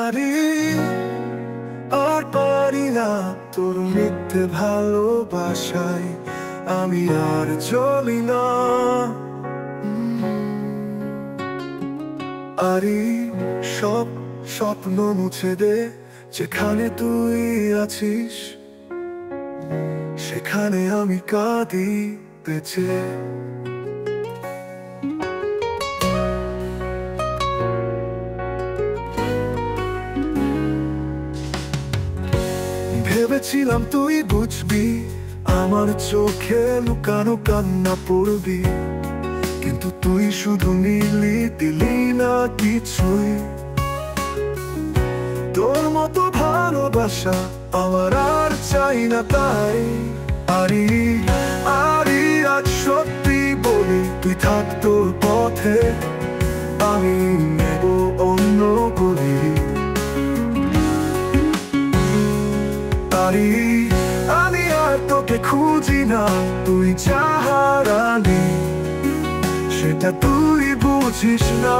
আরে আর পারি না তোর মিথ্যে ভালোবাসায়, আমি আর চলি না। আরে সব স্বপ্ন মুছে দে, যেখানে তুই আছিস সেখানে আমি কাঁদি বেঁচে। ভেবেছিলাম তুই বুঝবি, আমার চোখে লুকানো কান্না পড়বি, কিন্তু তুই শুধু দিলি না কিছুই। তোর মতো ভালোবাসা আমার আর চাই না তাই। আরে আজ সত্যি বলি, তুই থাক তোর পথে, আমি নেব অন্য গলি। আমি আর তোকে খুঁজি না, তুই যা হারালি সেটা তুই বুঝিস না।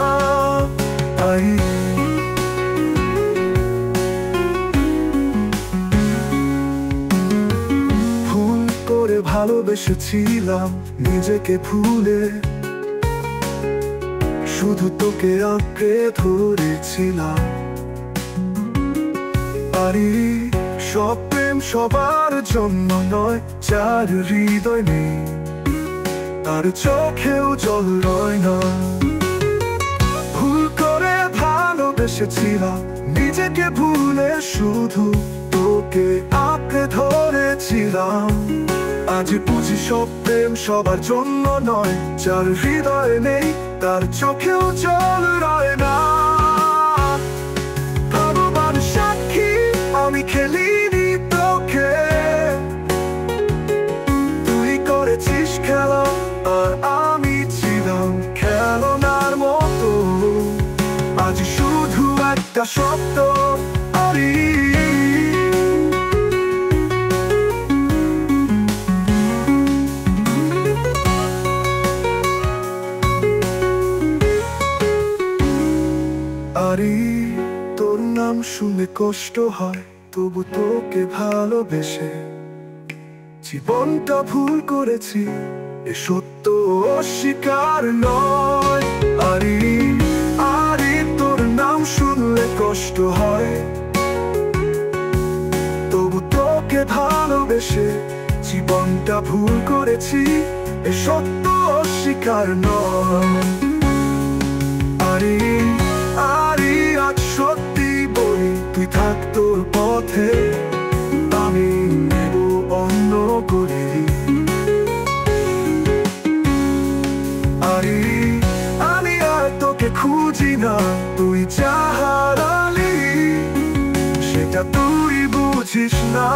ভুল করে ভালোবেসেছিলাম নিজেকে ভুলে, শুধু তোকে আঁকড়ে ধরেছিলাম। সব প্রেম সবার জন্য নয়, যার হৃদয় নেই তার চোখেও জল রয় না। ভুল করে ভালোবেসেছিলাম নিজেকে ভুলে, শুধু তোকে আঁকড়ে ধরেছিলাম। আজ বুঝি সব প্রেম সবার জন্য নয়, যার হৃদয় নেই তার চোখেও জল রয় না। ভগবান সাক্ষী আমি খেলিনি তোকে, তুই করেছিস খেলা আর আমি ছিলাম খেলনার মতো। আজ শুধু একটা শব্দ, তোর নাম শুনে কষ্ট হয়, তবু তোকে ভালোবেসে জীবনটা ভুল করেছি, এ সত্য অস্বীকার নয়। তোর নাম শুনলে কষ্ট হয়, তবু তোকে ভালোবেসে জীবনটা ভুল করেছি, এ সত্য অস্বীকার নয়। আজ সত্যি বলি, তুই থাক তোর পথে, আমি নেব অন্য গলি। আমি আর তোকে খুঁজি না, তুই যা হারালি সেটা তুই বুঝিস না।